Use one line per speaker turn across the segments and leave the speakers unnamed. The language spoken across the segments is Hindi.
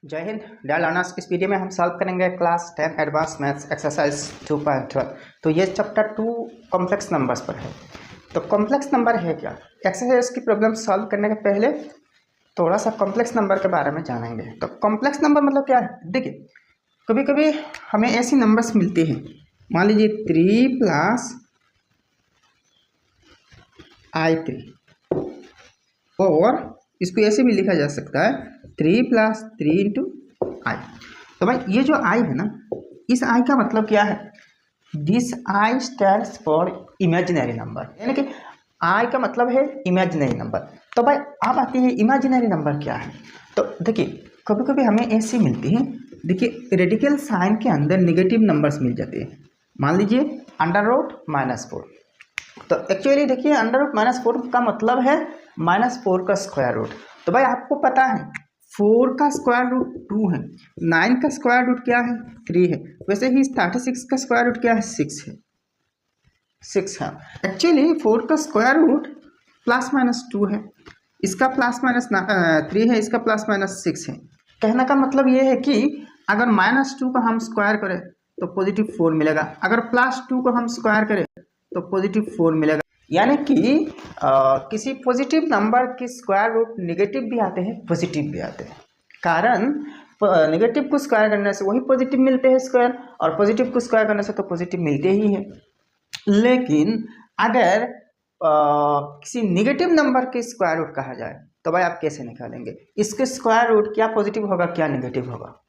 जय हिंद डियर लर्नर्स। इस वीडियो में हम सॉल्व करेंगे क्लास 10 एडवांस मैथ्स एक्सरसाइज 2.12। तो ये चैप्टर 2 कॉम्प्लेक्स नंबर्स पर है। तो कॉम्प्लेक्स नंबर है क्या? एक्सरसाइज की प्रॉब्लम सॉल्व करने के पहले थोड़ा सा कॉम्प्लेक्स नंबर के बारे में जानेंगे। तो कॉम्प्लेक्स नंबर मतलब क्या है? देखिए, कभी कभी हमें ऐसी नंबर्स मिलती हैं, मान लीजिए 3 + i3, और इसको ऐसे भी लिखा जा सकता है 3 + 3 × i। तो भाई ये जो i है ना, इस i का मतलब क्या है? This i stands for imaginary number, यानी कि i का मतलब है इमेजिनरी नंबर। तो भाई अब आती है इमेजिनरी नंबर क्या है। तो देखिए, कभी कभी हमें ऐसी मिलती है, देखिए रेडिकल साइन के अंदर नेगेटिव नंबर्स मिल जाते हैं। मान लीजिए √-4। तो एक्चुअली देखिए √-4 का मतलब है -4 का स्क्वायर रूट। तो भाई आपको पता है 4 का स्क्वायर रूट 2 है, 9 का स्क्वायर रूट क्या है? 3 है। वैसे ही 36 का स्क्वायर रूट क्या है? 6 है। एक्चुअली 4 का स्क्वायर रूट ±2 है, इसका ±3 है, इसका ±6 है। कहने का मतलब ये है कि अगर -2 का हम स्क्वायर करें तो +4 मिलेगा, अगर +2 को हम स्क्वायर करें तो +4 मिलेगा। यानी कि किसी पॉजिटिव नंबर के स्क्वायर रूट नेगेटिव भी आते हैं, पॉजिटिव भी आते हैं। कारण नेगेटिव को स्क्वायर करने से वही पॉजिटिव मिलते हैं स्क्वायर, और पॉजिटिव को स्क्वायर करने से तो पॉजिटिव मिलते ही हैं। लेकिन अगर किसी नेगेटिव नंबर के स्क्वायर रूट कहा जाए तो भाई आप कैसे निकालेंगे? इसके स्क्वायर रूट क्या पॉजिटिव होगा क्या नेगेटिव होगा?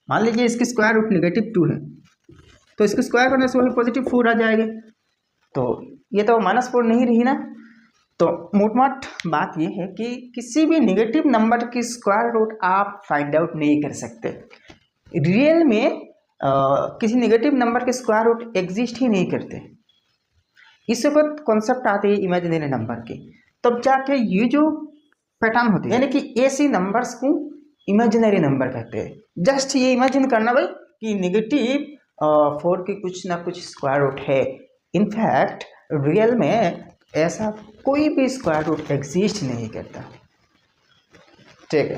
मान लीजिए इसकी स्क्वायर रूट -2 है, तो इसको स्क्वायर करने से वही +4 आ जाएगा। तो ये तो -4 नहीं रही ना। तो मोटमाट बात ये है कि किसी भी नेगेटिव नंबर की स्क्वायर रूट आप फाइंड आउट नहीं कर सकते। रियल में किसी नेगेटिव नंबर के स्क्वायर रूट एग्जिस्ट ही नहीं करते। इस वक्त कॉन्सेप्ट आते हैं इमेजिनरी नंबर के, तब जाके ये जो पैटर्न होते हैं, यानी कि ऐसी नंबर्स को इमेजिनरी नंबर कहते हैं। जस्ट ये इमेजिन करना भाई कि -4 की कुछ ना कुछ स्क्वायर रूट है। इनफैक्ट रियल में ऐसा कोई भी स्क्वायर रूट एग्जिस्ट नहीं करता। ठीक है,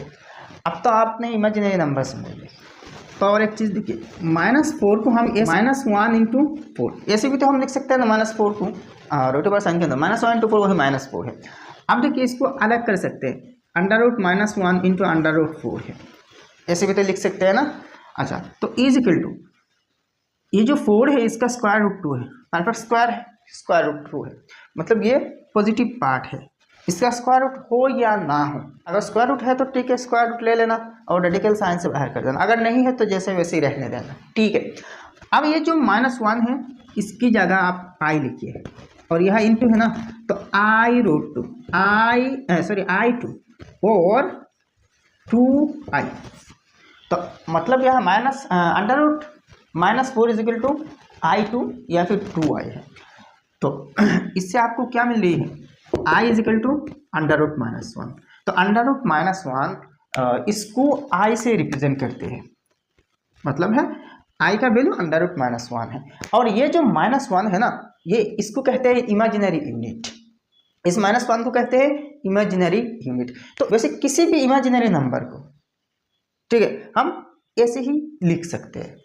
अब तो आपने इमेजिनरी नंबर समझ ली। तो और एक चीज़ देखिए, -4 को हम -1 × 4 ऐसे भी तो हम लिख सकते हैं ना। -4 को रोटेबल साइन के अंदर -1 × 4 वही -4 है। अब देखिए इसको अलग कर सकते हैं, √-1 × √4 है, ऐसे भी तो लिख सकते हैं ना। अच्छा, तो = ये जो 4 है इसका स्क्वायर रूट 2 है, परफेक्ट स्क्वायर है, स्क्वायर रूट 2 है, मतलब ये पॉजिटिव पार्ट है। इसका स्क्वायर रूट हो या ना हो, अगर स्क्वायर रूट है तो ठीक है, स्क्वायर रूट ले लेना और रेडिकल साइन से बाहर कर देना, अगर नहीं है तो जैसे वैसे ही रहने देना। ठीक है, अब ये जो -1 है इसकी जगह आप i लिखिए, और यह इंटू है ना, तो i√2 i2 और 2i। तो मतलब यह -4 = i2 या फिर 2i है। तो इससे आपको क्या मिल रही है? i = √-1। तो √-1 इसको i से रिप्रेजेंट करते हैं, मतलब है i का वैल्यू √-1 है। और ये जो -1 है ना, ये इसको कहते हैं इमेजिनरी यूनिट। इस -1 को कहते हैं इमेजिनरी यूनिट। तो वैसे किसी भी इमेजिनरी नंबर को, ठीक है, हम ऐसे ही लिख सकते हैं।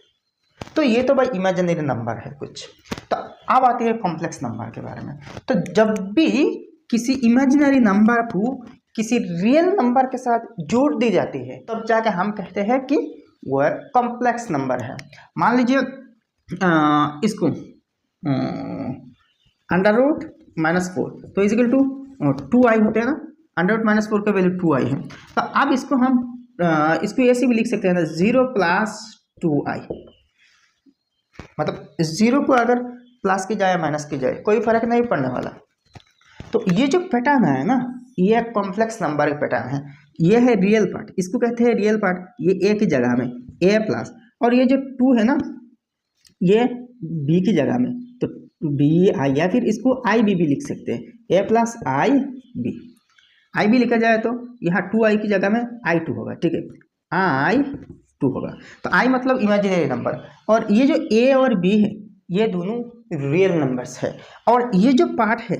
तो ये तो भाई इमेजिनरी नंबर है कुछ। तो अब आती है कॉम्प्लेक्स नंबर के बारे में। तो जब भी किसी इमेजिनरी नंबर को किसी रियल नंबर के साथ जोड़ दी जाती है तब जाके हम कहते हैं कि वह कॉम्प्लेक्स नंबर है। मान लीजिए इसको √-4 तो = 2i होते हैं ना, √-4 का वैल्यू 2i है। तो अब इसको हम इसको ऐसे भी लिख सकते हैं ना, 0 + 2i, मतलब 0 को अगर प्लस की जाए माइनस की जाए कोई फर्क नहीं पड़ने वाला। तो ये जो पैटर्न है ना, ये कॉम्प्लेक्स नंबर का पैटर्न है। ये है रियल पार्ट, इसको कहते हैं रियल पार्ट, ये a की जगह में a+, और ये जो 2 है ना, ये b की जगह में, तो bi, या फिर इसको ib भी लिख सकते हैं, a + ib। ib लिखा जाए तो यहाँ 2i की जगह में i2 होगा। ठीक है, i2 होगा। तो i मतलब इमेजिनरी नंबर, और ये जो a और b है ये दोनों रियल नंबर्स है। और ये जो पार्ट है,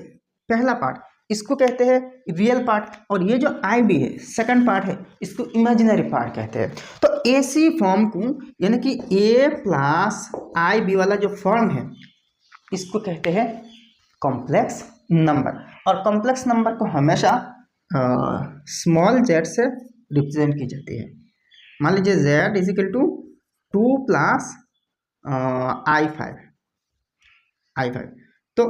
पहला पार्ट, इसको कहते हैं रियल पार्ट, और ये जो आई बी है सेकंड पार्ट है इसको इमेजिनरी पार्ट कहते हैं। तो ऐसी फॉर्म को यानी कि ए प्लस आई बी वाला जो फॉर्म है इसको कहते हैं कॉम्प्लेक्स नंबर, और कॉम्प्लेक्स नंबर को हमेशा स्मॉल जेड से रिप्रेजेंट की जाती है। मान लीजिए Z is equal to 2 plus i five, तो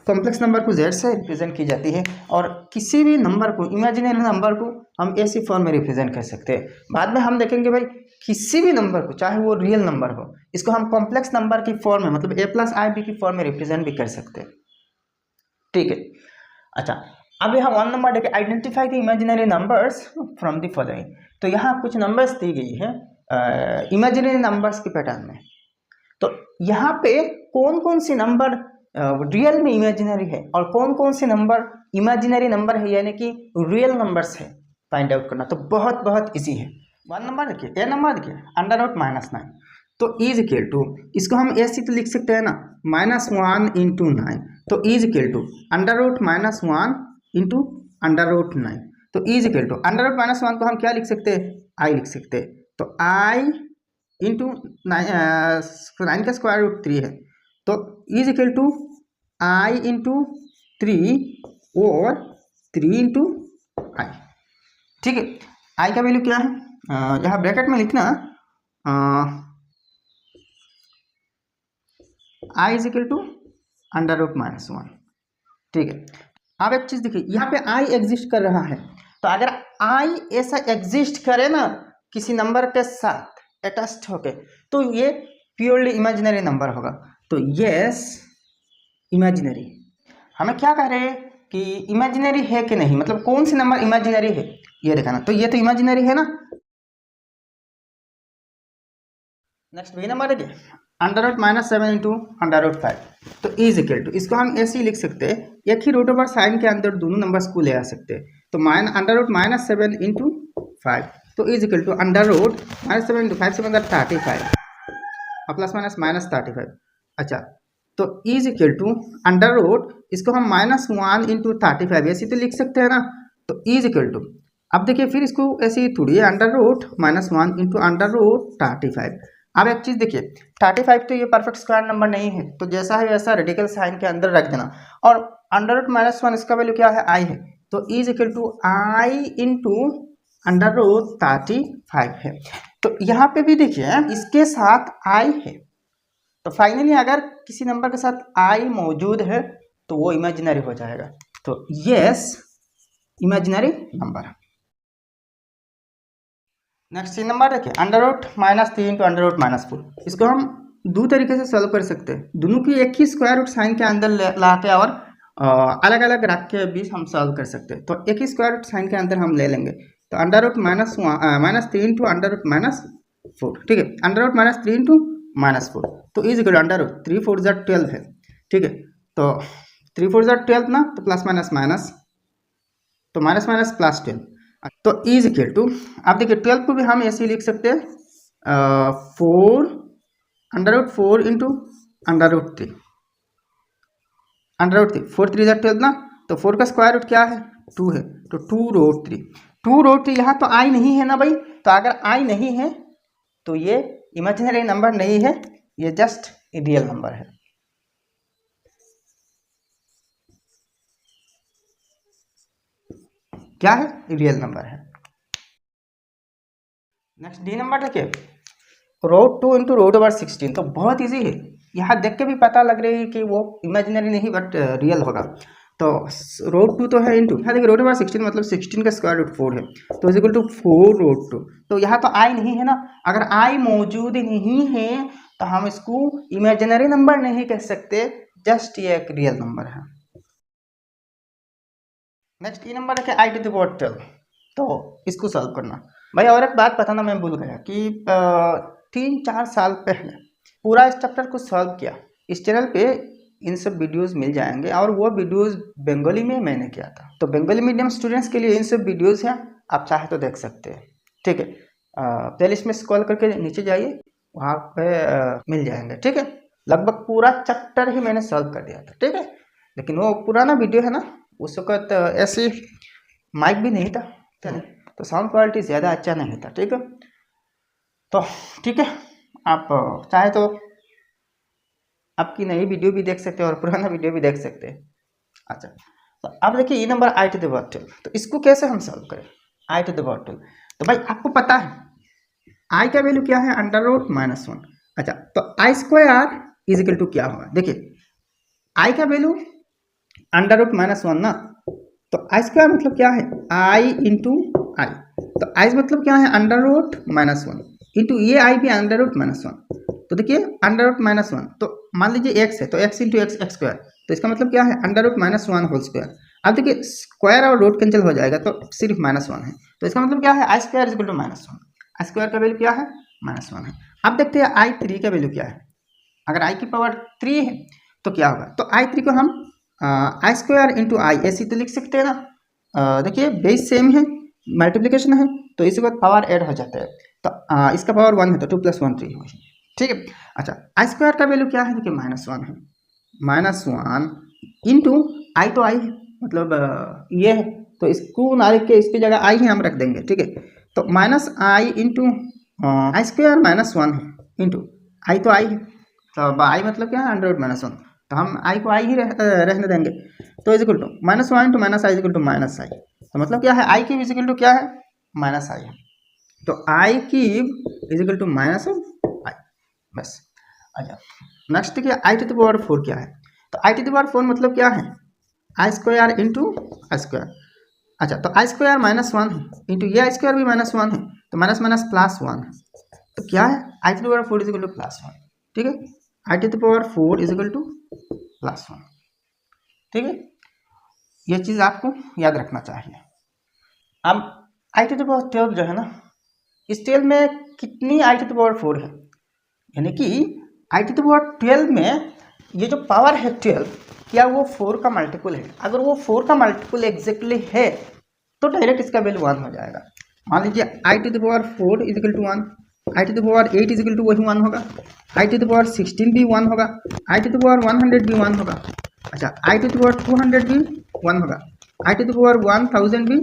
कॉम्प्लेक्स नंबर को जेड से रिप्रेजेंट की जाती है, और किसी भी नंबर को इमेजिनरी नंबर को हम ऐसी फॉर्म में रिप्रेजेंट कर सकते हैं। बाद में हम देखेंगे भाई किसी भी नंबर को चाहे वो रियल नंबर हो इसको हम कॉम्प्लेक्स नंबर की फॉर्म में मतलब ए प्लस आई बी की फॉर्म में रिप्रेजेंट भी कर सकते हैं, ठीक है। अच्छा, अब यहाँ 1 नंबर देखिए, identify the imaginary numbers from the following. तो यहाँ कुछ नंबर्स दी गई है इमेजिनरी नंबर्स के पैटर्न में। तो यहाँ पे कौन कौन सी नंबर रियल में इमेजिनरी है और कौन कौन से नंबर इमेजिनरी नंबर है यानी कि रियल नंबर्स है फाइंड आउट करना, तो बहुत बहुत इजी है। 1 नंबर देखिए, ए नंबर देखिए अंडर रूट -9, तो इज इक्वल टू इसको हम ऐसे तो लिख सकते हैं ना -1 इंटू 9, तो is equal to under root -1 into under root 9, तो is equal to under root -1 को हम क्या लिख सकते हैं, आई लिख सकते हैं, तो आई इंटू 9 का स्क्वायर रूट 3 है, तो is equal to i into 3 और 3 इंटू आई, ठीक है। आई का वैल्यू क्या है, यहाँ ब्रैकेट में लिखना i is equal to under root -1, ठीक है। अब एक चीज देखिए, यहाँ पे आई एग्जिस्ट कर रहा है, तो अगर आई ऐसा एग्जिस्ट करे ना किसी नंबर के साथ अटैच्ड होके, तो ये प्योरली इमेजिनरी नंबर होगा। तो यस इमेजिनरी, हमें क्या कह रहे हैं कि इमेजिनरी है कि नहीं, मतलब कौन सी नंबर इमेजिनरी है ये दिखाना, तो ये तो इमेजिनरी है ना। नेक्स्ट बी नंबर देखिए, under root -7 into under root 5, तो इज इक्वल टू इसको हम ऐसे ही लिख सकते हैं, एक ही रूट ओवर साइन के अंदर दोनों नंबर्स को ले आ सकते हैं, तो अंडर रूट -7 इंटू 5, तो is equal to under root -7 into 5 से मतलब 35 और प्लस माइनस -35। अच्छा, तो is equal to under root इसको हम -1 इंटू 35 ऐसे तो लिख सकते हैं ना, तो इज इक्वल टू अब देखिए फिर इसको ऐसे ही थोड़ी under root -1 into under root 35। अब एक चीज़ देखिए 35 तो ये परफेक्ट स्क्वायर नंबर नहीं है, तो जैसा है वैसा रेडिकल साइन के अंदर रख देना, और अंडर रूट -1 इसका वैल्यू क्या है, आई है, तो is equal to i into under root 35 है। तो यहाँ पे भी देखिए इसके साथ आई है, तो फाइनली अगर किसी नंबर के साथ आई मौजूद है तो वो इमेजिनरी हो जाएगा, तो yes imaginary number. Next 3 number देखिए, under root -3 into under root -4, इसको हम दो तरीके से सॉल्व कर सकते हैं, दोनों की एक ही स्क्वायर रूट साइन के अंदर ला के और अलग अलग रख के भी हम सॉल्व कर सकते हैं। तो एक ही स्क्वायर रूट साइन के अंदर हम ले लेंगे, तो under root -3 into under root -4, ठीक है, अंडर रूट -3 इंटू -4, तो इज इक्वल अंडर रूट 3 4 12 है, ठीक है, तो 3 4 12 ना, तो प्लस माइनस माइनस, तो माइनस माइनस प्लस 12, तो इज इक्वल टू आप देखिए 12 को भी हम ऐसे ही लिख सकते हैं 4 under root 4 into under root 3, under root 3 4 3 12 ना, तो 4 का स्क्वायर रूट क्या है 2 है, तो 2 रूट 3, 2 रूट 3 यहाँ तो आई नहीं है ना भाई, तो अगर आई नहीं है तो ये इमेजिनरी नंबर नहीं है, ये जस्ट रियल नंबर है। क्या है, रियल नंबर है। नेक्स्ट डी नंबर देखिए, रूट 2 इंटू रूट ओवर 16, तो बहुत इजी है, यहाँ देख के भी पता लग रही है कि वो इमेजिनरी नहीं बट रियल होगा। तो रूट 2 तो है इंटू, यहाँ देखिए रूट ओवर 16 मतलब 16 का स्क्वायर रूट 4 है, तो इज इक्वल टू 4 रूट 2, तो यहाँ तो आई नहीं है ना, अगर आई मौजूद नहीं है तो हम इसको इमेजिनरी नंबर नहीं कह सकते, जस्ट ये एक रियल नंबर है। नेक्स्ट ई नंबर है आई टू द पावर 12, तो इसको सॉल्व करना। भाई और एक बात बताना मैं भूल गया कि 3-4 साल पहले पूरा इस चैप्टर को सॉल्व किया, इस चैनल पे इन सब वीडियोस मिल जाएंगे, और वो वीडियोस बंगाली में मैंने किया था, तो बंगाली मीडियम स्टूडेंट्स के लिए इन सब वीडियोस हैं, आप चाहे तो देख सकते हैं, ठीक है। प्लेलिस्ट में स्क्रॉल करके नीचे जाइए, वहाँ पे मिल जाएंगे, ठीक है। लगभग पूरा चैप्टर ही मैंने सॉल्व कर दिया था, ठीक है, लेकिन वो पुराना वीडियो है ना, उस वक्त ऐसे माइक भी नहीं था, तो साउंड क्वालिटी ज़्यादा अच्छा नहीं था। ठीक है, तो ठीक है, आप चाहे तो आपकी नई वीडियो भी देख सकते हैं और पुराना वीडियो भी देख सकते हैं। अच्छा, तो अब देखिए ये number i to the power 12, तो इसको कैसे हम सॉल्व करें? आई टू द पावर 12, तो भाई आपको पता है आई का वैल्यू क्या है, अंडर रूट -1। अच्छा, तो आई स्क्वायर इज इक्वल टू क्या होगा? देखिए आई का वैल्यू अंडर रूट -1 ना, तो आई स्क्वायर मतलब क्या है, आई इंटू आई, तो आई मतलब क्या है, अंडर रूट -1 इंटू ये आई भी अंडर रूट -1। तो देखिए अंडर रूट -1, तो मान लीजिए x है, तो x into x x square, तो इसका मतलब क्या है, अंडर रूट -1 होल स्क्वायर। अब देखिए स्क्वायर और रूट कैंसिल हो जाएगा, तो सिर्फ -1 है, तो इसका मतलब क्या है, आई square is equal to -1। I square का वैल्यू क्या है, -1 है। अब देखते हैं आई 3 का वैल्यू क्या है। अगर आई की पावर 3 है तो क्या होगा, तो आई 3 को हम आई स्क्वायर इंटू आई ऐसी तो लिख सकते हैं ना। देखिए बेस सेम है, मल्टीप्लिकेशन है, तो इसी के बाद पावर ऐड हो जाता है, तो इसका पावर 1 है, तो 2 + 1 3 हो। ठीक है, अच्छा आई स्क्वायर का वैल्यू क्या है, देखिए -1 है, -1 इंटू आई, तो आई है मतलब ये है, तो इसको ना लिख के इसकी जगह आई ही हम रख देंगे। ठीक है, तो -i इंटू आई स्क्वायर -1 है इंटू आई, तो आई है, तो आई मतलब क्या है, अंडर रूट -1, तो हम आई को आई ही रहने देंगे, तो is equal to -1 into -i is equal to -i, तो मतलब क्या है, i cube is equal to क्या है, -i है, तो i cube is equal to -i बस। अच्छा नेक्स्ट देखिए आई टू द पावर 4 क्या है, तो आई टू द पावर 4 मतलब क्या है, आई स्क्वायर इंटू आई स्क्वायर। अच्छा, तो आई स्क्वायर -1 है इंटू ये आई स्क्वायर भी -1 है, तो माइनस माइनस +1 है, तो क्या है, i to the power 4 is equal to +1। ठीक है, i to the power 4 is equal to +1। ठीक है, ये चीज़ आपको याद रखना चाहिए। अब आई टू द पावर 12 जो है ना, इस 12 में कितनी आई टू द पावर 4 है, यानी कि आई टू द पावर 12 में ये जो पावर है 12, क्या वो 4 का मल्टीपल है? अगर वो 4 का मल्टीपल एग्जैक्टली है तो डायरेक्ट इसका वैल्यू 1 हो जाएगा। मान लीजिए i to the power 4 is equal to 1, i to the power 8 is equal to वही 1 होगा, आई टू द पावर 16 भी 1 होगा, आई टू द पावर 100 भी 1 होगा। अच्छा, आई टू द पावर 200 भी 1 होगा, आई टू द पावर 1000 भी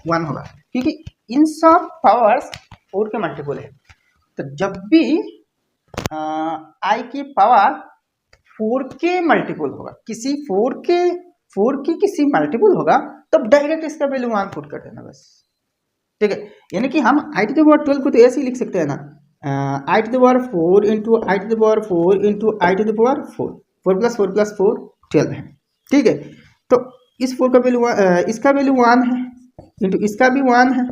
1 होगा, क्योंकि इन सब पावर्स 4 के मल्टीपल है। तो जब भी आई की पावर 4 के मल्टीपल होगा, किसी 4 की किसी मल्टीपल होगा, तब डायरेक्ट इसका वैल्यू 1 पुट कर देना बस। ठीक है, यानी कि हम आई टू द पावर 12 को तो ऐसे ही लिख सकते हैं ना, i to the power 4 into i to the power 4 into i to the power 4, 4 + 4 + 4 12 है। ठीक है, तो इस 4 का वैल्यू इसका वैल्यू 1 है, इंटू इसका भी 1 है,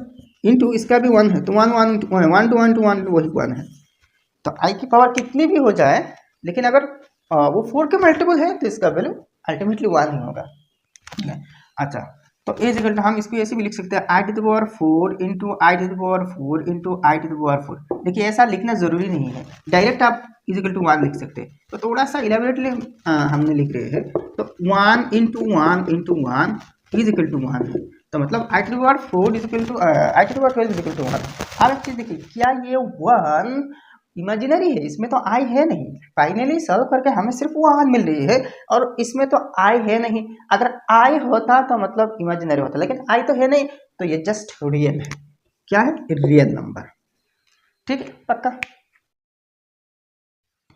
इंटू इसका भी 1 है, तो 1 1 1 to 1 to 1 वही 1 है। तो आई की पावर कितनी भी हो जाए, लेकिन अगर वो 4 के मल्टीपल है तो इसका वैल्यू अल्टीमेटली 1 ही होगा। ठीक है, अच्छा तो इज इक्वल टू हम इसको ऐसे भी लिख सकते हैं, i to the power 4 into i to the power 4 into i to the power 4। देखिए ऐसा लिखना जरूरी नहीं है, डायरेक्ट आप इज इक्वल टू 1 लिख सकते हैं, तो थोड़ा सा इलेबोरेटली हमने लिख रहे हैं, तो 1 into 1 into 1 is equal to 1 है, तो मतलब i to the power 4 is equal to i to the power 12 is equal to 1। अब एक चीज देखिए, क्या ये 1 इमेजिनरी है? इसमें तो आई है नहीं, फाइनली सॉल्व करके हमें सिर्फ वो आन मिल रही है और इसमें तो आई है नहीं। अगर आई होता तो मतलब इमेजिनरी होता, लेकिन आई तो है नहीं, तो ये जस्ट रियल है। क्या है? Real number. ठीक है, पक्का।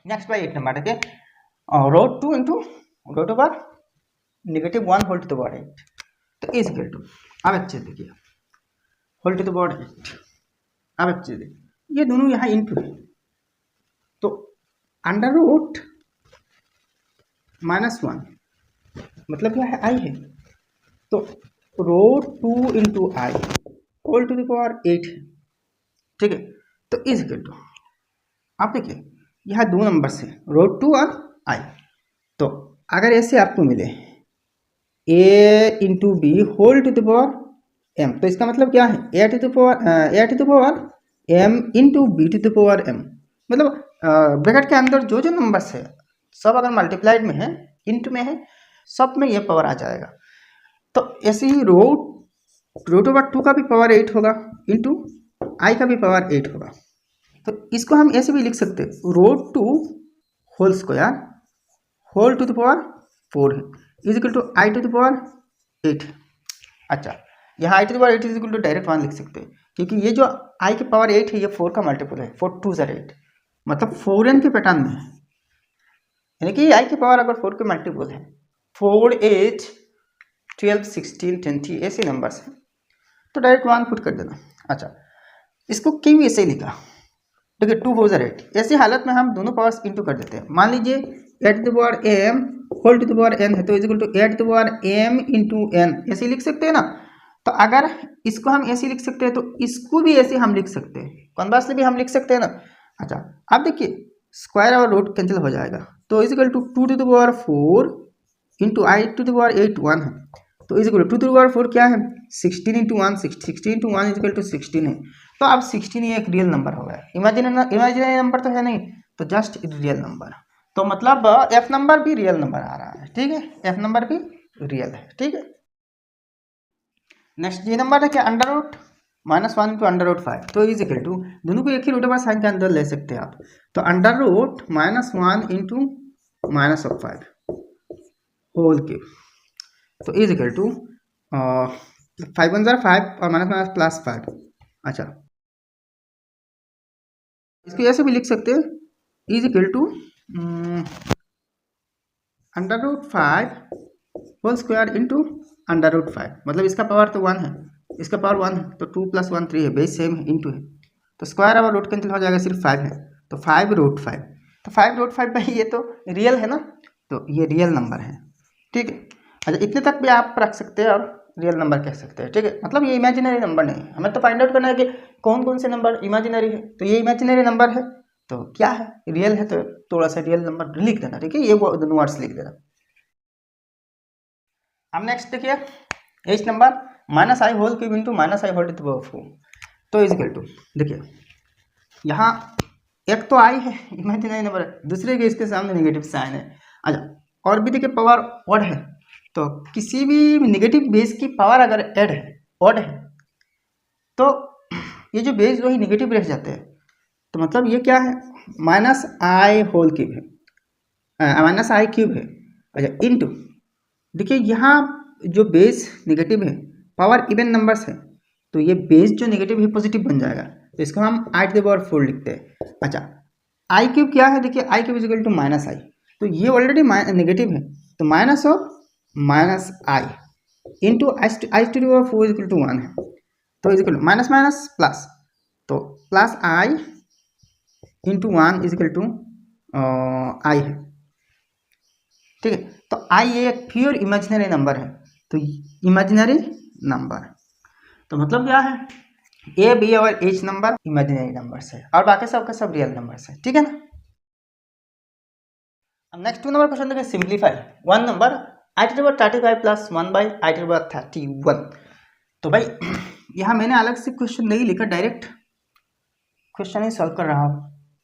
नेक्स्ट बाय 8 नंबर देखिए, root 2 into root over -1 whole to the power 8, तो इज इक्वल टू, अब एक चीज देखिए, होल टू द पावर 8। अब एक चीज देखिए, ये दोनों यहाँ इंटू है, तो अंडर रूट -1 मतलब क्या है, आई है, तो root 2 into i whole to the power 8 है। ठीक है, तो इज इक्वल टू, आप देखिए यहाँ दो नंबर से रूट 2 और आई, तो अगर ऐसे आपको मिले a into b whole to the power m, तो इसका मतलब क्या है, a to the power m into b to the power m, मतलब ब्रैकेट के अंदर जो जो नंबर्स है सब अगर मल्टीप्लाइड में है, इंट में है, सब में ये पावर आ जाएगा। तो ऐसे ही रूट ओवर 2 का भी पावर 8 होगा, इंटू आई का भी पावर 8 होगा, तो इसको हम ऐसे भी लिख सकते हैं, root 2 whole square whole to the power 4 है, is equal to i to the power 8। अच्छा, यहाँ i to the power 8 is equal to direct 1 लिख सकते हैं, क्योंकि ये जो आई की पावर 8 है ये 4 का मल्टीपल है। 4 2 ज़र 8, मतलब 4n के पैटर्न में है, यानी कि आई की पावर अगर 4 के मल्टीपल है, 4 8 12 16 20 ऐसे नंबर्स हैं, तो डायरेक्ट 1 पुट कर देना। अच्छा, इसको क्यों ऐसे ही लिखा, देखिए 2 4 8, ऐसी हालत में हम दोनों पावर्स इंटू कर देते हैं। मान लीजिए a to the power m whole to the power n है, तो is equal to a to the power m into n, ऐसे लिख सकते हैं ना। तो अगर इसको हम ऐसे लिख सकते हैं तो इसको भी ऐसे हम लिख सकते हैं, कॉन्वर्सली भी हम लिख सकते हैं ना। अच्छा, अब देखिए स्क्वायर और रूट कैंसिल हो जाएगा, तो is equal to 2 to the power 4 into i to the power 8 1 है, तो is equal to 2 to the power 4 क्या है 16 into 1 16 into 1 is equal to 16 है। तो अब 16 ये एक रियल नंबर हो गया, इमेजिनरी नंबर तो है नहीं, तो जस्ट रियल नंबर। तो मतलब एफ नंबर भी रियल नंबर आ रहा है, ठीक है, एफ नंबर भी रियल है, ठीक है। नेक्स्ट जी नंबर है क्या, under root -1 into under root 5, तो इज इक्वल टू, दोनों को एक ही रूट साइन के अंदर ले सकते हैं आप, तो under root -1 into -5 whole cube, तो इज इक्वल टू 5 1 5 और माइनस प्लस 5। अच्छा, इसको ऐसे भी लिख सकते हैं, is equal to under root 5 whole square into under root 5, मतलब इसका पावर तो 1 है, इसका पावर 1 है, तो 2 + 1 3 है, बेस सेम है, इंटू है, तो स्क्वायर और रूट कैंसिल हो जाएगा, सिर्फ 5 है, तो 5 रूट 5, तो 5 रूट 5 भाई ये तो रियल है ना, तो ये रियल नंबर है, ठीक है। अच्छा, इतने तक भी आप रख सकते हैं और रियल नंबर कह सकते हैं, ठीक है, मतलब ये इमेजिनरी नंबर नहीं है, हमें तो फाइंड आउट करना है कि कौन कौन से नंबर इमेजिनरी है, तो ये इमेजिनरी नंबर है, तो क्या है रियल है, तो थोड़ा सा रियल नंबर लिख देना, ठीक है, ये दोनों वर्ड्स लिख देना। अब नेक्स्ट देखिए h number -i whole cube into -i whole to the power 4, तो इज इक्वल टू, देखिए यहाँ एक तो आई है इमेजिनरी नंबर है, दूसरे के इसके सामने नेगेटिव साइन है। अच्छा, और भी देखिए पावर ऑड है, तो किसी भी नेगेटिव बेस की पावर अगर ऐड है ऑड है, तो ये जो बेस वही नेगेटिव रह जाते हैं, तो मतलब ये क्या है -i होल क्यूब है, -i क्यूब है। अच्छा, इंटू, देखिए यहाँ जो बेस नेगेटिव है, पावर इवन नंबर्स है, तो ये बेस जो नेगेटिव है पॉजिटिव बन जाएगा, तो इसको हम आई टू द पावर 4 लिखते हैं। अच्छा, आई क्यूब क्या है, देखिए i cube is equal to -i, तो ये ऑलरेडी नेगेटिव है, तो minus of -i into i to the power 4 is equal to 1 है, तो is equal to minus minus plus, तो plus i into 1 is equal to i है, ठीक है। तो आई ये एक प्योर इमेजिनरी नंबर है, तो इमेजिनरी नंबर, तो मतलब क्या है ए बी और एच नंबर इमेजिनरी नंबर्स है और बाकी सब का सब रियल नंबर्स है, ठीक है ना। अब नेक्स्ट 2 नंबर क्वेश्चन देखिए, simplify one number i to the power 35 plus 1 by i to the power 31, तो भाई यहाँ मैंने अलग से क्वेश्चन नहीं लिखा, डायरेक्ट क्वेश्चन ही सॉल्व कर रहा हूँ,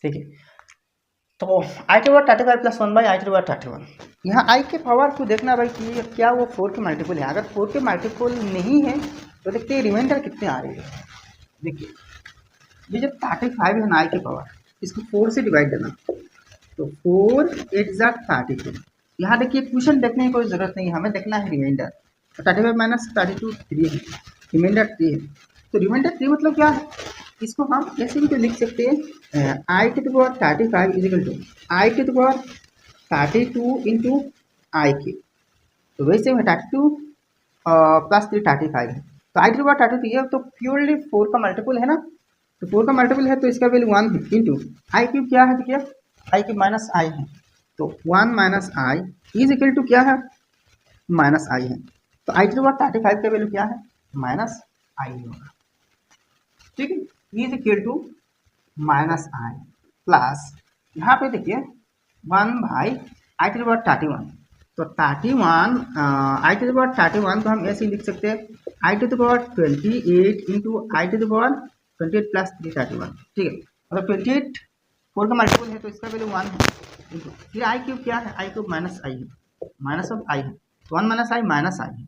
ठीक है। तो i to the power 35 plus 1 by i to the power 31, यहाँ आई के पावर को देखना भाई कि क्या वो 4 के मल्टीपल है, अगर 4 के मल्टीपल नहीं है तो देखते हैं रिमाइंडर कितने आ रही है। देखिए ये जो 35 है ना आई की पावर, इसको 4 से डिवाइड देना, तो 4 8 ज़ा 32, यहाँ देखिए क्वेश्चन देखने की कोई ज़रूरत नहीं है, हमें देखना है रिमाइंडर, तो 35 माइनस 32 3 है, रिमाइंडर 3 है, तो रिमाइंडर 3 मतलब क्या है, इसको हम ऐसे भी तो लिख सकते हैं i to the power 35 is equal to i to the power 32 into i की, तो वैसे में 32 प्लस 3 35 है, तो आई टू द पावर 32 ये तो प्योरली 4 का मल्टीपल है ना, तो 4 का मल्टीपल है तो इसका वैल्यू 1 है, इंटू आई क्यूब क्या है, देखिए आई क्यूब माइनस आई है, तो 1 minus i is equal to क्या है माइनस आई है, तो आई टू द पावर 35 का वैल्यू क्या है माइनस आई होगा, ठीक है, is equal to minus i plus यहाँ पे देखिए 1 भाई आई टू द पावर 31, तो 31 आई टू द पावर 31 को हम ऐसे ही लिख सकते हैं i to the power 28 into i to the power 28 plus 3 31, ठीक है, मतलब 28 4 का मल्टीपल है तो इसका वैल्यू 1 है, फिर आई क्यूब क्या है, आई क्यूब माइनस आई है, माइनस ऑफ आई है, तो 1 माइनस आई माइनस आई है,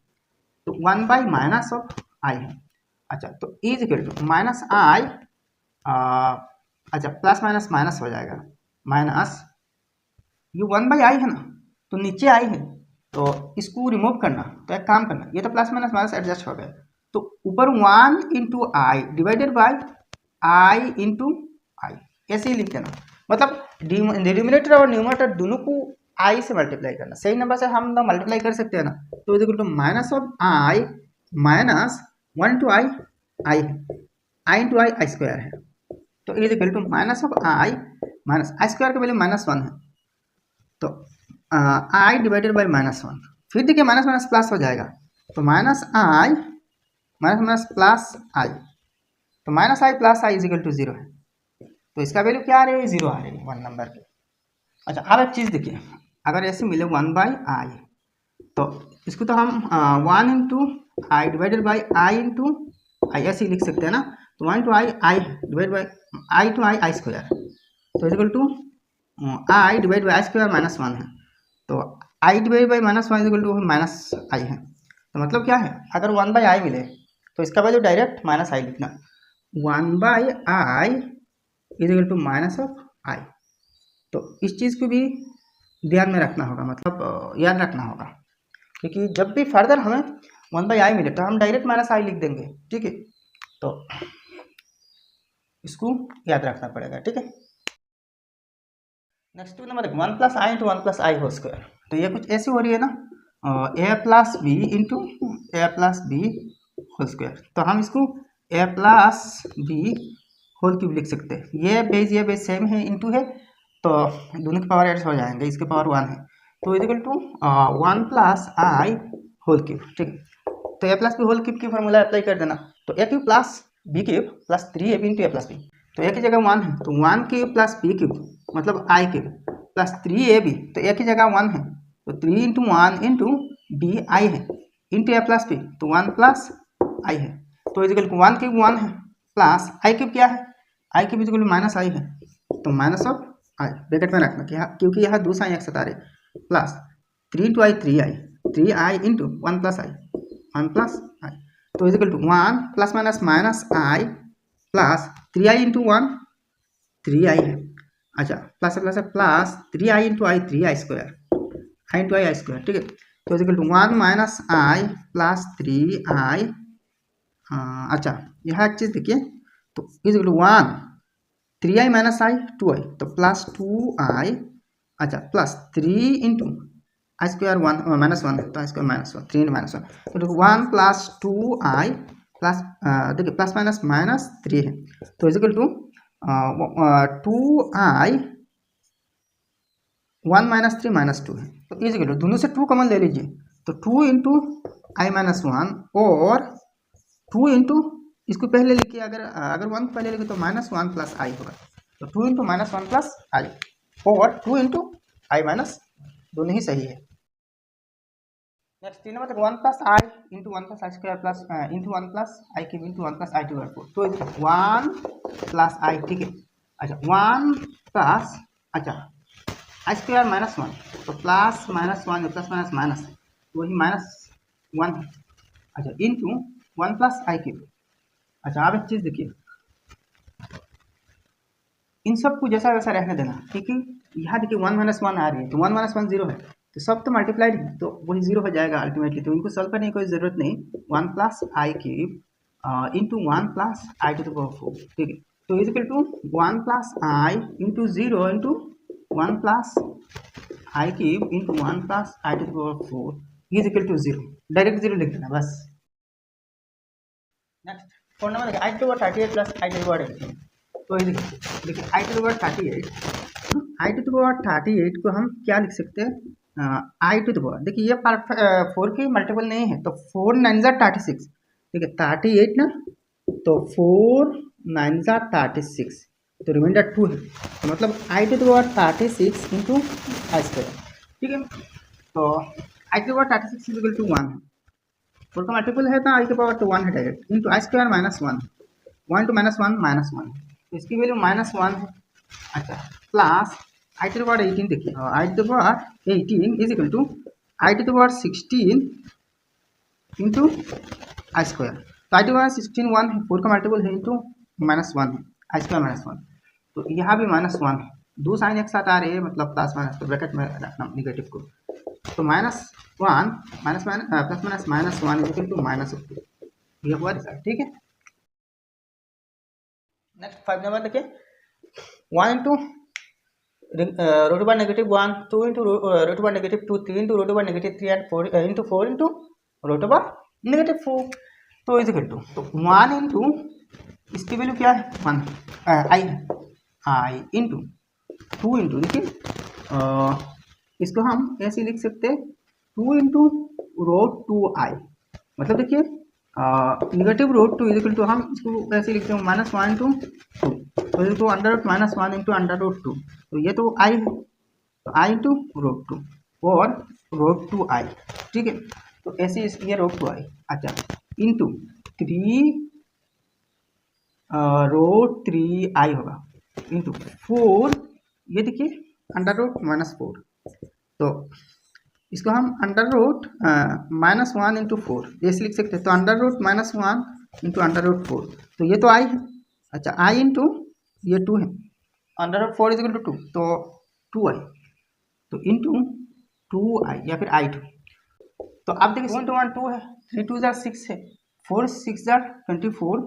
तो 1 बाई माइनस ऑफ आई है। अच्छा, तो इज इक्वल टू माइनस आई, अच्छा प्लस माइनस माइनस हो जाएगा, माइनस ये 1 बाई आई है ना, तो नीचे आई है तो इसको रिमूव करना, तो एक काम करना, ये तो प्लस माइनस माइनस एडजस्ट हो गया, तो ऊपर 1 into i divided by i into i, ऐसे ही लिख देना। मतलब डिनोमिनेटर और न्यूमरेटर दोनों को आई से मल्टीप्लाई करना, सही नंबर से हम लोग मल्टीप्लाई कर सकते हैं ना, तो is equal to minus of i minus 1 to i, i into i square है, तो is equal to minus of i minus i square का वैल्यू -1 है, तो आई डिवाइडेड बाई -1, फिर देखिए माइनस माइनस प्लस हो जाएगा, तो minus i minus minus plus i, तो minus i plus i is equal to 0 है, तो इसका वैल्यू क्या आ रही है, 0 आ रही है 1 नंबर की। अच्छा अब एक चीज़ देखिए, अगर ऐसे मिले 1 बाई आई, तो इसको तो हम 1 into i divided by i into i ऐसे ही लिख सकते हैं ना, तो 1 to i divide by i to i square, तो is equal to i divide by i square -1 है, तो i divide by -1 is equal to minus i है, तो मतलब क्या है, अगर 1 बाई आई मिले तो इसका वैल्यू डायरेक्ट माइनस आई लिखना, 1 by i is equal to minus of i, तो इस चीज़ को भी ध्यान में रखना होगा, मतलब याद रखना होगा, क्योंकि जब भी फर्दर हमें 1 बाई आई मिले तो हम डायरेक्ट माइनस आई लिख देंगे, ठीक है, तो इसको याद रखना पड़ेगा, ठीक है। Next number 1 plus i into 1 plus i whole square, तो ये कुछ ऐसी हो रही है ना, ए plus B into a plus B whole square, तो हम इसको ए प्लस बी होल क्यूब लिख सकते हैं, ये बेस सेम है, इंटू है, तो दोनों के पावर एड हो जाएंगे, इसके पावर 1 है, तो is equal to 1 plus i whole cube, ठीक है, तो ए प्लस बी होल क्यूब की फॉर्मूला अप्लाई कर देना, तो a cube plus b cube plus 3ab into a plus b, तो ए की जगह 1 है, तो 1 क्यूब प्लस बी क्यूब मतलब आई क्यूब प्लस 3ab, तो ए की जगह 1 है, तो 3 इंटू 1 इंटू बी आई है इंटू ए प्लस बी, तो 1 प्लस आई है, तो इज इक्वल टू 1 क्यूब 1 है प्लस आई क्यूब क्या है, i cube is equal to minus i है, तो माइनस ऑफ आई ब्रैकेट में रखना कि क्योंकि यहाँ दो साइन एक साथ आ रहे, plus 3 into i 3 i into 1 plus i, तो is equal to 1 plus minus minus i plus 3i into 1 3i है, अच्छा plus plus plus 3i into i 3i square i into i square, ठीक है, तो is equal to 1 minus i plus 3i, अच्छा यहाँ एक चीज़ देखिए, तो is equal to 1 3i minus i 2i, तो प्लस 2i, अच्छा प्लस 3 इंटू आई स्क्वायर 1 -1 है, तो आई स्क्वायर -1 3 इंटू -1, तो 1 प्लस 2i प्लस देखिए प्लस माइनस माइनस 3 है, तो is equal to 2i 1 minus 3 minus 2 है, तो इज इक्वल टू दोनों से 2 कॉमन ले लीजिए, तो 2 इंटू आई -1 और 2 इंटू इसको पहले लिखिए, अगर 1 को पहले लिखे तो -1 प्लस आई होगा, तो 2 इंटू -1 प्लस आई और 2 इंटू आई माइनस, दोनों ही सही है। Next 3 number 1 plus i into 1 plus i square plus into 1 plus i cube into 1 plus i to 4, तो 1 प्लस आई, ठीक है, अच्छा 1 प्लस अच्छा आई स्क्वायर -1, तो प्लस -1 प्लस माइनस माइनस वही -1 है, अच्छा इंटू 1 प्लस आई क्यूब, अच्छा आप एक चीज़ देखिए, इन सब को जैसा वैसा रहने देना, क्योंकि यहाँ देखिए 1 -1 आ रही है, तो 1 -1 0 है, तो सब तो मल्टीप्लाइड है, तो वही 0 हो जाएगा अल्टीमेटली, तो इनको सॉल्व करने की कोई ज़रूरत नहीं, 1 plus i cube into 1 plus i to the power 4, ठीक है, तो is equal to 1 plus i into 0 into 1 plus i cube into 1 plus i to the power 4 is equal to 0, direct 0 लिख देना बस। Next 4 number i to 38 plus i to 18, तो ये देखिए आई टू 38 को हम क्या लिख सकते हैं, आई टू द पावर, देखिए ये 4 की मल्टीपल नहीं है, तो 4 9 36, ठीक है 38 ना, तो 4 9 36, तो रिमाइंडर 2 है, तो मतलब i to the power 36 into i square, ठीक है, तो i to the power 36 is equal to 1 है, 4 का मल्टीपल है तो आई के पावर तो 1 है direct, into i square -1 1 to -1 तो इसकी वैल्यू -1 है, अच्छा plus i to the power 18, देखिए i to the power 18 is equal to i to the power 16 into i square, तो आई टू द पावर 16 1 है, 4 का मल्टीपल है, इंटू -1 है आई स्क्वायर -1, तो यहाँ भी -1 है, दो साइन एक साथ आ रहे हैं, मतलब प्लस माइनस, तो ब्रैकेट में रखना निगेटिव को, तो -1 minus minus plus minus -1 is equal to -2, ये हुआ रिजल्ट। ठीक है, नेक्स्ट 5 नंबर देखिए, 1 into root over -1, 2 into root over -2, 3 into root over -3 and 4 into root over -4, तो इज इक्वल टू, तो 1 इंटू इसकी वैल्यू क्या है 1 आई है, आई इंटू 2 इंटू देखिए इसको हम ऐसे लिख सकते हैं 2 इंटू रूट 2i, मतलब देखिए negative root 2 is equal to, हम इसको ऐसे लिखते हैं -1 इंटू 2, तो इसको √-1 इंटू √2, तो ये तो आई है, तो आई इंटू √2 और √2i। ठीक है, तो ऐसे ये √2i, अच्छा इंटू 3 √3i होगा इंटू 4, ये देखिए √-4, तो इसको हम -1 इंटू 4 ऐसे लिख सकते हैं, तो √-1 इंटू √4, तो ये तो आई है, अच्छा आई इंटू ये 2 है, √4 इज इक्वल टू 2, तो 2i, तो इंटू 2i या फिर i2, तो आप देखिए 2 इंटू 1 2 है, 3 2 जार 6 है, 4 6 जार 24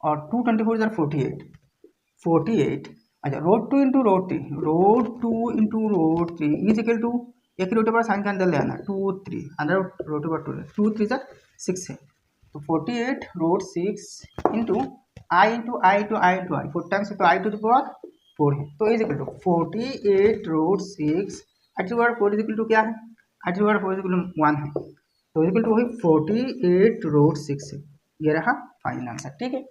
और 2 24 जार 48, अच्छा √2 into √2 into √3 is equal to, एक रूट ओवर साइन के अंदर ले आना 2 3 अंदर रूट ओवर 2 3 जार 6 है, तो 48 √6 into i into i to i into i 4 times, तो आई टू द पावर 4 है, तो is equal to 48 √6 i to power 4 is equal to क्या है, i to power 4 is equal to 1 है, तो इज इक्वल टू वही 48 √6 है, ये रहा फाइनल आंसर। ठीक है,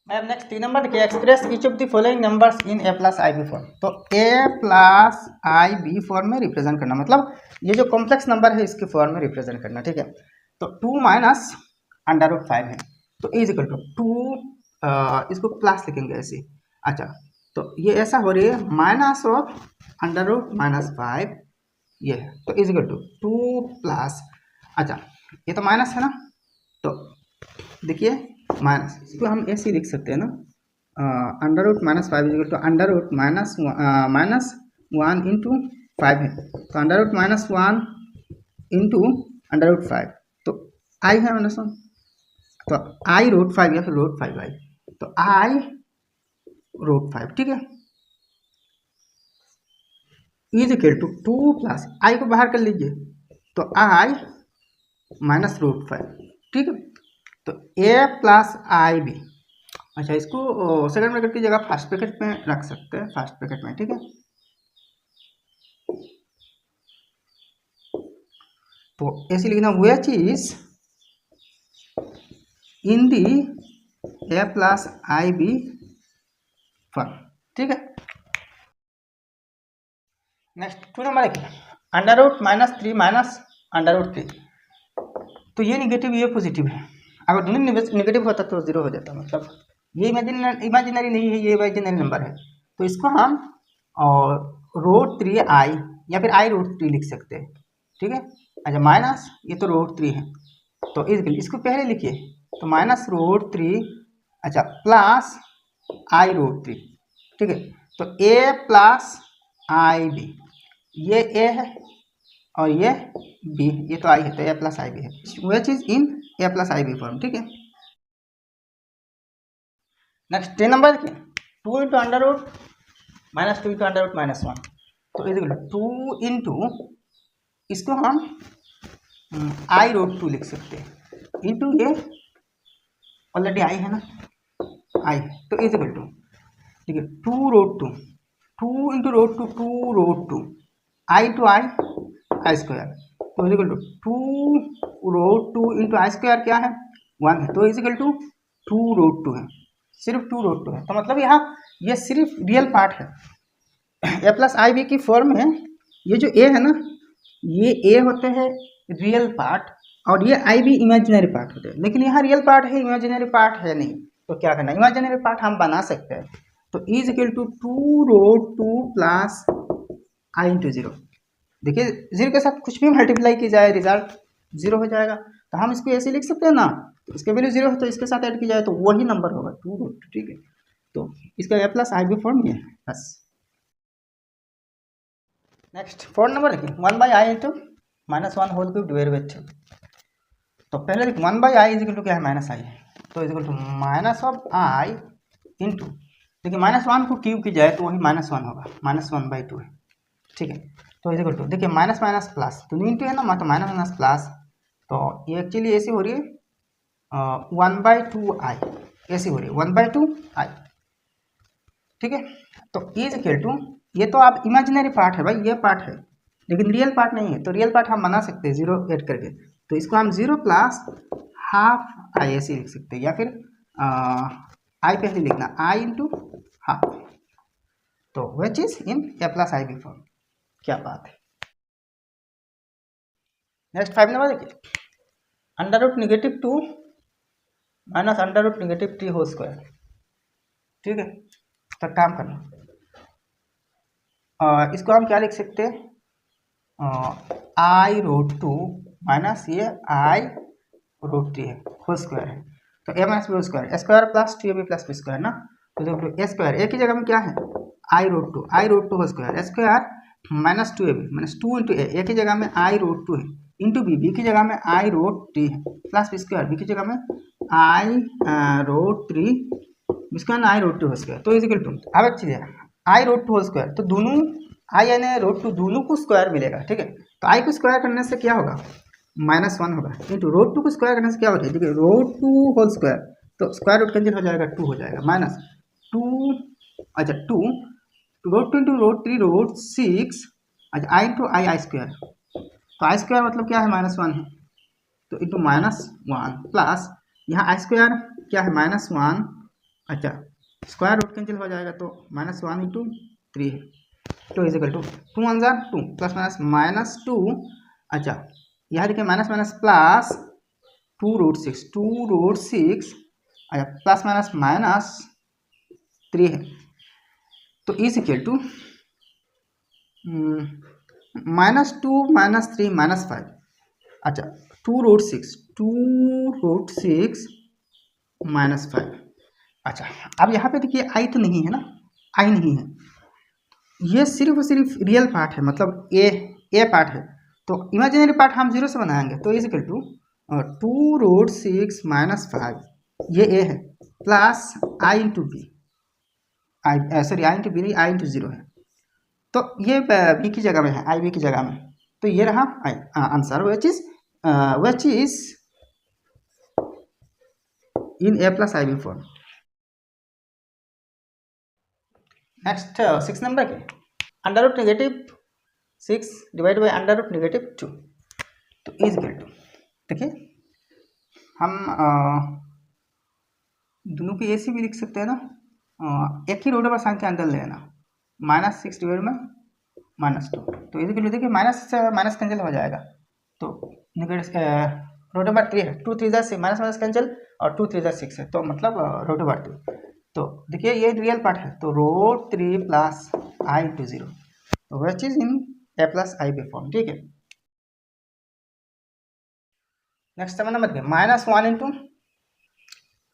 अब नेक्स्ट 3 नंबर देखिए, express each of the following numbers in a plus i b form, तो a plus i b form में रिप्रेजेंट करना, मतलब ये जो कॉम्प्लेक्स नंबर है इसके फॉर्म में रिप्रेजेंट करना। ठीक है, तो 2 माइनस √5 है, तो इज इक्वल टू 2, इसको प्लस लिखेंगे ऐसे, अच्छा तो ये ऐसा हो रही है माइनस ऑफ √-5 ये है, तो इज इक्वल टू 2 प्लस, अच्छा ये तो माइनस है ना, तो देखिए माइनस, इसको हम ऐसे लिख सकते हैं ना, √-5 इक्वल टू -1 इंटू 5 है, तो √-1 इंटू √5, तो आई है -1, तो आई √5 या फिर √5i, तो आई √5, ठीक है, इज इक्वल टू 2 प्लस आई को बाहर कर लीजिए, तो आई -√5, ठीक है, तो a प्लस आई बी, अच्छा इसको सेकंड ब्रैकेट की जगह फर्स्ट ब्रैकेट में रख सकते हैं, फर्स्ट ब्रैकेट में, ठीक है, तो ऐसे लिखना which is in the a plus i b form. ठीक है, नेक्स्ट 2 नंबर देखिए, √-3 माइनस √3, तो ये निगेटिव ये पॉजिटिव है, अगर दोनों निगेटिव होता तो 0 हो जाता, मतलब ये इमेजिनरी नहीं है, ये इमेजिनरी नंबर है, तो इसको हम √3i या फिर i √3 लिख सकते हैं। ठीक है, अच्छा माइनस ये तो √3 है, तो इसको पहले लिखिए, तो -√3, अच्छा प्लस i √3, ठीक है, तो a प्लस आई बी, ये a है और ये b, ये तो i है, तो a प्लस आई बी है, वह चीज in a plus i b form. ठीक है, नेक्स्ट 10 नंबर देखिए, 2 इंटू √-2 इंटू √-1, तो इज 2 इंटू, इसको हम i √2 लिख सकते हैं, इंटू ये ऑलरेडी i है ना, i, तो इज इक्वल टू, ठीक है 2 √2, 2 into √2 2 √2, i to i square, तो is equal to 2 √2 into i square क्या है 1 है, तो इज इक्वल टू 2 √2 है, सिर्फ 2 √2 है, तो मतलब यहाँ ये सिर्फ रियल पार्ट है, a प्लस आई बी की फॉर्म में ये जो a है ना, ये a होते हैं रियल पार्ट और ये आई बी इमेजिनरी पार्ट होते हैं, लेकिन यहाँ रियल पार्ट है इमेजिनरी पार्ट है नहीं, तो क्या करना, इमेजिनरी पार्ट हम बना सकते हैं, तो is equal to 2 √2 plus i into 0, देखिए 0 के साथ कुछ भी मल्टीप्लाई की जाए रिजल्ट 0 हो जाएगा, तो हम इसको ऐसे लिख सकते हैं ना, तो इसके वैल्यू 0 है तो इसके साथ ऐड की जाए तो वही नंबर होगा 2 √2, ठीक है, तो इसका a plus i b form ये है बस। नेक्स्ट 4 नंबर देखिए 1/i into -1 whole cube divide by 2। तो पहले देखिए 1/i इज इक्वल टू क्या है माइनस आई है, तो is equal to minus of i into, देखिए -1 को क्यूब की जाए तो वही -1 होगा, -1/2 है, ठीक है। तो इज इक्वल टू देखिए माइनस माइनस प्लस, तो इंटू है ना, तो माइनस माइनस प्लस, तो ये एक्चुअली ऐसी हो रही है 1/2i, ऐसी हो रही है 1/2i, ठीक है। तो इज इक्वल टू, ये तो आप इमेजिनरी पार्ट है भाई, ये पार्ट है, लेकिन रियल पार्ट नहीं है, तो रियल पार्ट हम बना सकते हैं जीरो ऐड करके, तो इसको हम 0 प्लस हाफ आई ऐसे लिख सकते हैं, या फिर आई पहले लिखना आई इंटू हाफ, तो वह चीज in a plus i b form. क्या बात है। नेक्स्ट 5 नंबर देखिए, √-2 माइनस √-3 होल स्क्वायर, ठीक है। तो काम करना, इसको हम क्या लिख सकते हैं, i√2 माइनस ये i√3 है होल स्क्वायर है, तो a minus b whole square, square plus 2ab plus B square ना, तो देखो ए स्क्वायर एक ही जगह में क्या है i√2 whole square, square minus 2ab minus 2 into a, एक ही जगह में i√2 है, इंटू बी की जगह में i√3 है, प्लस बी स्क्वायर बी की जगह में i√3 इसका ना i√2 होल स्क्वायर, तो इजिकल टू, अब एक चीज है i√2 होल स्क्वायर, तो दोनों i यानी √2 दोनों को स्क्वायर मिलेगा, ठीक है। तो i को स्क्वायर करने से क्या होगा, -1 होगा, इंटू √2 को स्क्वायर करने से क्या होगा, देखिए √2 होल स्क्वायर, तो स्क्वायर रूट कैंसिल हो जाएगा, 2 हो जाएगा, -2, अच्छा 2 √2 इंटू √3 √6, अच्छा i इंटू आई स्क्वायर, तो आई स्क्वायर मतलब क्या है -1 है, तो इंटू -1 प्लस यहाँ आई स्क्वायर क्या है -1, अच्छा स्क्वायर रूट कैंसिल हो जाएगा, तो -1 इंटू 3 है, तो इजिकल टू 2 1 2 प्लस माइनस -2, अच्छा यहाँ देखिए माइनस माइनस प्लस 2√6 अच्छा प्लस माइनस -3 है, तो इजिकल टू -2 -3 -5, अच्छा 2√6 -5, अच्छा अब यहाँ पे देखिए आई तो नहीं है ना, आई नहीं है, ये सिर्फ और सिर्फ रियल पार्ट है, मतलब ए पार्ट है, तो इमेजिनरी पार्ट हम 0 से बनाएंगे, तो इजिकल टू 2√6 -5 ये ए है, plus i into b, sorry i into b नहीं, आई इंटू 0 है, तो ये बी की जगह में है, आई बी की जगह में, तो ये रहा आंसर, वह चीज in a plus i b form. Next 6 number के √-6 डिवाइड बाई √-2, तो इज इक्वल टू, देखिए हम दोनों को ऐसे भी लिख सकते हैं ना, एक ही रोटेबल संख्या अंदर लेना, -6 डिवाइड में -2, तो इज इक्वल टू देखिए माइनस से माइनस कैंसिल हो जाएगा, तो रोटेबल 3 है, 2 3 6 माइनस माइनस कैंसिल, और 2 3 6 है, तो मतलब रोटेबल 2, तो देखिए ये रियल पार्ट है, तो √3 प्लस आई इंटू 0, तो वह चीज in a plus i b form, ठीक है। नेक्स्ट नंबर देखिए -1 into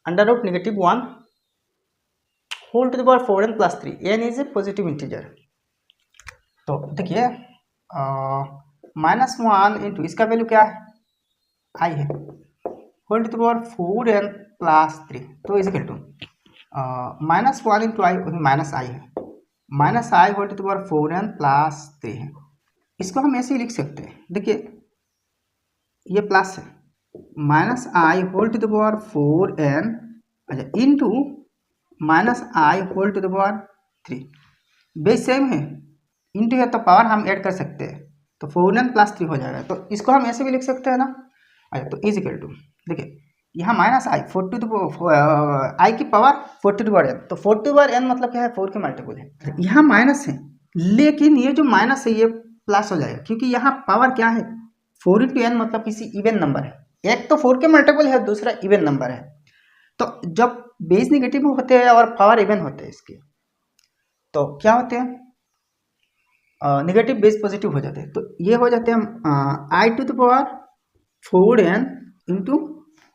√-1 whole to the power 4n plus 3, n is a positive integer, तो देखिए -1 इंटू इसका वैल्यू क्या है, आई है, whole to the power 4n plus 3, तो is equal to -1 into i minus i है, minus i whole to the power 4n plus 3 है, इसको हम ऐसे ही लिख सकते हैं, देखिए ये प्लस है, -i whole to the power 4n, अच्छा into -i whole to the power 3, base same है, इंटू है तो पावर हम ऐड कर सकते हैं, तो 4n प्लस 3 हो जाएगा, तो इसको हम ऐसे भी लिख सकते हैं ना, अच्छा तो इज इक्वल टू, देखिए यहाँ -i 4 टू द आई की power 4 to the power n, तो 4 टू द पावर n मतलब क्या है, 4 के मल्टीपल है, यहाँ माइनस है, लेकिन ये जो माइनस है ये प्लस हो जाएगा, क्योंकि यहाँ पावर क्या है 4 इंटू n मतलब किसी इवन नंबर है, एक तो 4 के मल्टीपल है, दूसरा इवन नंबर है, तो जब बेस नेगेटिव होते हैं और पावर इवन होते हैं इसके, तो क्या होते हैं, नेगेटिव बेस पॉजिटिव हो जाते हैं, तो ये हो जाते हैं i to the power 4n into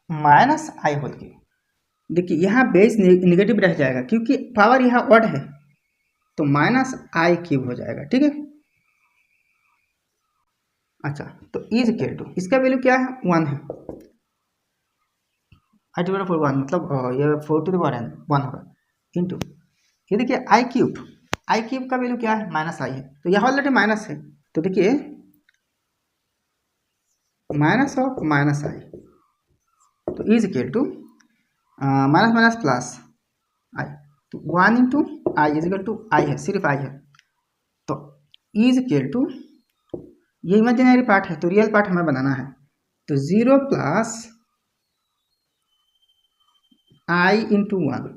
minus i whole cube, देखिए यहाँ बेस नेगेटिव रह जाएगा क्योंकि पावर यहाँ ऑड है, तो -i क्यूब हो जाएगा, ठीक है। अच्छा, तो इज इक्वल टू इसका वैल्यू क्या है 1 है, आई टू पावर 1 मतलब ये 4 टू द पावर n 1 होगा इंटू ये देखिए आई क्यूब का वैल्यू क्या है माइनस आई है, तो यहाँ ऑलरेडी माइनस है, तो देखिए माइनस ऑफ माइनस आई, तो is equal to minus minus plus i, तो 1 into i is equal to i है, सिर्फ आई है, तो इज इक्वल टू ये इमेजिनरी पार्ट है तो रियल पार्ट हमें बनाना है, तो 0 प्लस आई इंटू 1,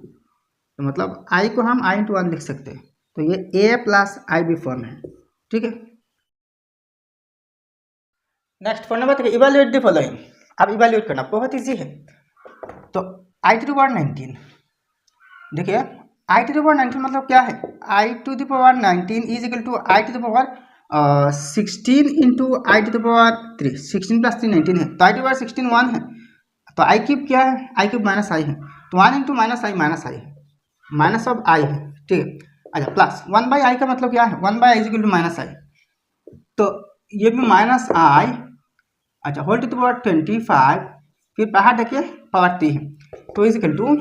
तो मतलब आई को हम आई इंटू 1 लिख सकते हैं, तो ये ए प्लस आई बी फॉर्म है, ठीक है। Next for number 3, evaluate the following. अब इवैल्यूएट करना बहुत इजी है, तो आई टू द पावर 19, देखिए आई टू द पावर 19 मतलब क्या है, i to the power 19 is equal to i to the power 16 into i to the power 3, 16 plus 3 19 है, तो आई टू द पावर 16 1 है, तो आई क्यूब क्या है, आई क्यूब माइनस आई है, तो 1 इंटू माइनस आई है, माइनस ऑफ आई है, ठीक है। अच्छा प्लस 1 बाई आई का मतलब क्या है, 1 by i is equal to minus i, तो ये भी माइनस आई, अच्छा होल टू द पावर 25, फिर बाहर देखिए पावर 3 है, तो इज इक्वल टू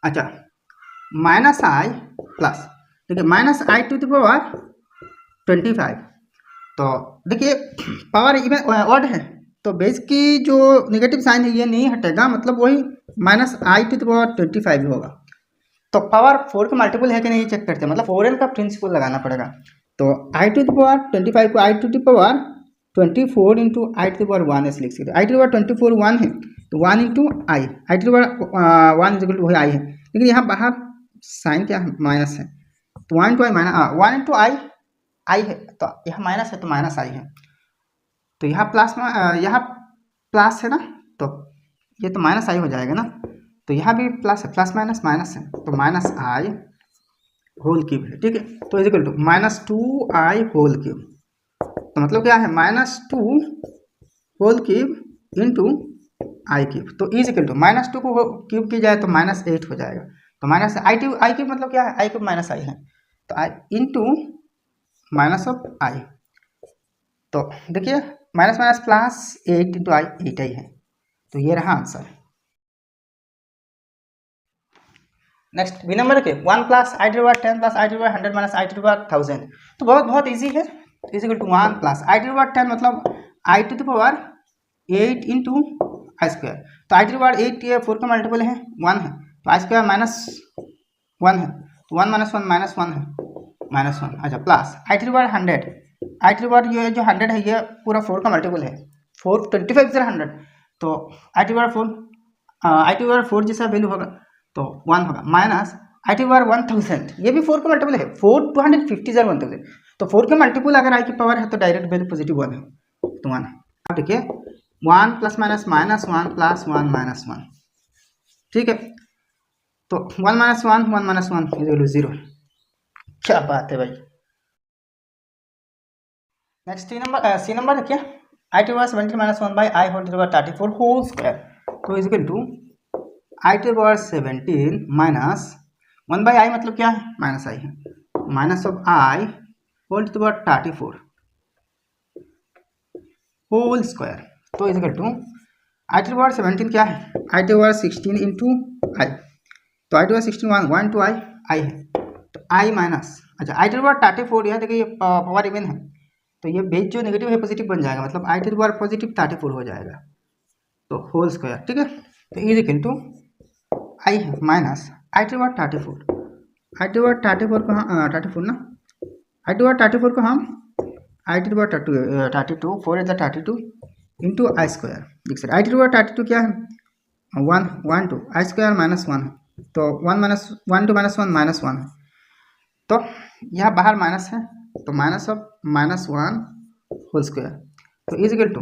अच्छा माइनस आई प्लस देखिए minus i to the power 25, तो देखिए पावर इवन ऑड है, तो बेस की जो नेगेटिव साइन है ये नहीं हटेगा, मतलब वही minus i to the power 25 होगा, तो पावर 4 का मल्टीपल है कि नहीं चेक करते हैं, मतलब 4n का प्रिंसिपल लगाना पड़ेगा, तो आई टू द पावर 25 को i to the power 24 into i to the power 1 ऐसे लिख सकते हैं, आई टू द पावर 24 1 है, तो 1 into i to the power 1 is equal to वही आई है, लेकिन यहाँ बाहर साइन क्या है माइनस है, तो 1 इंटू आई माइनस 1 इंटू आई है, तो यहाँ माइनस है तो माइनस आई है, तो यहाँ प्लस यहाँ प्लस है ना, तो ये तो माइनस आई हो जाएगा ना, तो यहाँ भी प्लस है, प्लस माइनस माइनस है, तो माइनस आई होल क्यूब है, ठीक है, तो is equal to minus 2 i whole cube, तो मतलब क्या है minus 2 whole cube into i cube, तो इज इक्वल टू माइनस 2 को क्यूब की जाए तो माइनस 8 हो जाएगा, तो माइनस आई क्यूब मतलब क्या है, आई क्यूब माइनस आई है, तो आई इंटू माइनस ऑफ आई, तो देखिए माइनस माइनस प्लस 8 इंटू आई 8 आई है, तो ये रहा आंसर। नेक्स्ट बी नंबर देखिए 1 plus i to the power 10 plus i to the power 100 minus i to the power 1000, तो बहुत इजी है, is equal to 1 plus i to the power 10 मतलब i to the power 8 into i square, तो आई टू द पावर 8 ये 4 का मल्टीपल है 1 है, तो आई स्क्वायर माइनस 1 है, तो 1 माइनस 1 माइनस 1 है माइनस 1, अच्छा plus i to the power 100, i to the power ये जो 100 है ये पूरा 4 का मल्टीपल है, 4 25 से 100, तो i to the power 4 i to the power 4 जैसा वैल्यू होगा तो 1 होगा, माइनस आई टू पावर 1000 ये भी 4 का मल्टीपल है, 4 250 1000, तो 4 के मल्टीपल अगर आई की पावर है तो डायरेक्ट वैल्यू पॉजिटिव 1 है, तो 1 है। अब देखिए 1 plus minus minus 1 plus 1 minus 1, ठीक है, तो 1 माइनस 1 1 माइनस 1 इज 0, क्या बात है भाई। नेक्स्ट सी नंबर देखिए i to power 17 minus 1 by i whole to the power 34 whole square, तो is equal to i to power 17 minus 1 by i मतलब क्या है माइनस आई है, minus of i whole to the power 34 whole square, तो is equal to i to power 17 क्या है i to power 16 into i, तो i to power 16 1 to i है, तो आई माइनस अच्छा आई टू पावर 34, यह देखिए ये पावर इवन है, तो ये बेस जो नेगेटिव है पॉजिटिव बन जाएगा, मतलब आई टू पावर पॉजिटिव 34 हो जाएगा, तो होल स्क्वायर, ठीक है, तो इज इक्वल टू आई है minus i to power 34, i to power 34 को हम 34 ना, आई टू पावर 34 को हम i to power 32 4 is the 32 into i square लिख सकते, आई टू पावर 32 क्या है 1 1 2 आई स्क्वायर माइनस 1, तो 1 माइनस 1 टू माइनस 1 माइनस 1 है, तो यहाँ बाहर माइनस है, तो minus of minus 1 whole square, तो is equal to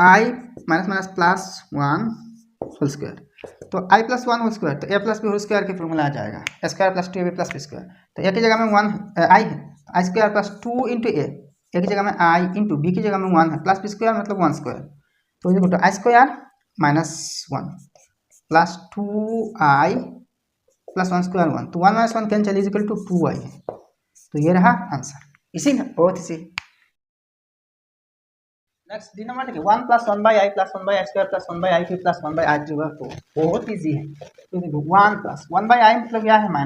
I minus minus plus 1 whole square, तो आई प्लस 1 होल स्क्वायर, तो ए प्लस बी होल स्क्वायर के फॉर्मूला आ जाएगा A square plus 2 A B plus B square, तो ए की जगह में 1 आई है, आई स्क्वायर प्लस 2 इंटू ए की जगह में आई इंटू बी की जगह में 1 है, प्लस बी स्क्वायर मतलब 1 स्क्वायर, तो is equal to i square minus 1 plus 2 i plus 1 square 1, तो 1 minus 1 cancel is equal to 2 i है, तो ये रहा आंसर, इसी ना, बहुत इसी। नेक्स्ट डी नंबर देखिए 1 + 1/i + 1/i² + 1/i³ + 1/i², बहुत इजी है। तो देखो 1 + 1/i मतलब क्या है -i,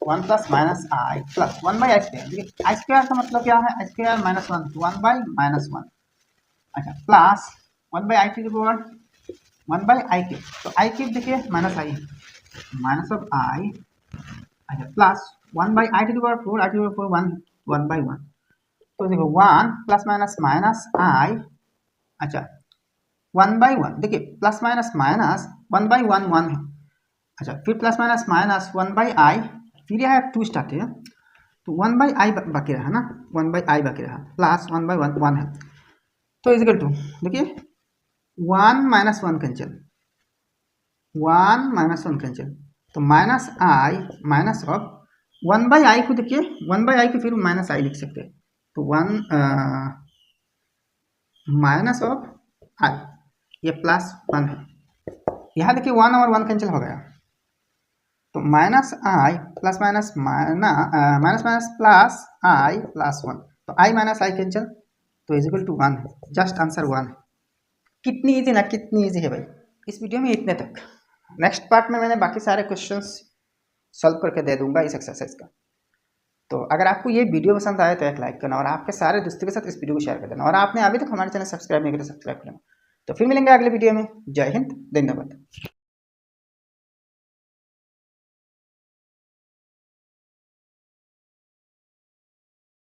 1 + -i + 1/i², देखिए i² का मतलब क्या है, i² -1, 1/-1, अच्छा प्लस 1/i³ 1/i³, तो i³ देखिए -i, -i, अच्छा प्लस 1/i⁴, i⁴ 1, 1/1, तो देखो 1 ± -i, अच्छा 1/1, देखिए प्लस माइनस माइनस 1/1 1 है, अच्छा फिर प्लस माइनस माइनस 1/i, फिर यह 2 स्टार्ट है, तो 1/i बाकी रहा ना, 1/i बाकी रहा, प्लस 1/1 1 है, तो इजिकल टू देखिए 1 - 1 कैंसिल, 1 - 1 कैंसिल, तो -i माइनस ऑफ 1/i को देखिए 1/i को फिर -i लिख सकते हैं, तो 1 माइनस ऑफ i, ये +1 है, यहाँ देखिए 1 और 1 कैंसिल हो गया, तो -i plus minus minus plus i +1, तो i - i कैंसिल, तो इजिकल टू 1 है, जस्ट आंसर 1 है। कितनी इजी ना, कितनी इजी है भाई। इस वीडियो में इतने तक, नेक्स्ट पार्ट में मैंने बाकी सारे क्वेश्चंस सॉल्व करके दे दूंगा इस एक्सरसाइज का। तो अगर आपको ये वीडियो पसंद आए तो एक लाइक करना और आपके सारे दोस्तों के साथ इस वीडियो को शेयर कर देना, और आपने अभी तक हमारे चैनल सब्सक्राइब नहीं किया तो सब्सक्राइब करना। तो फिर मिलेंगे अगले वीडियो में। जय हिंद, धन्यवाद।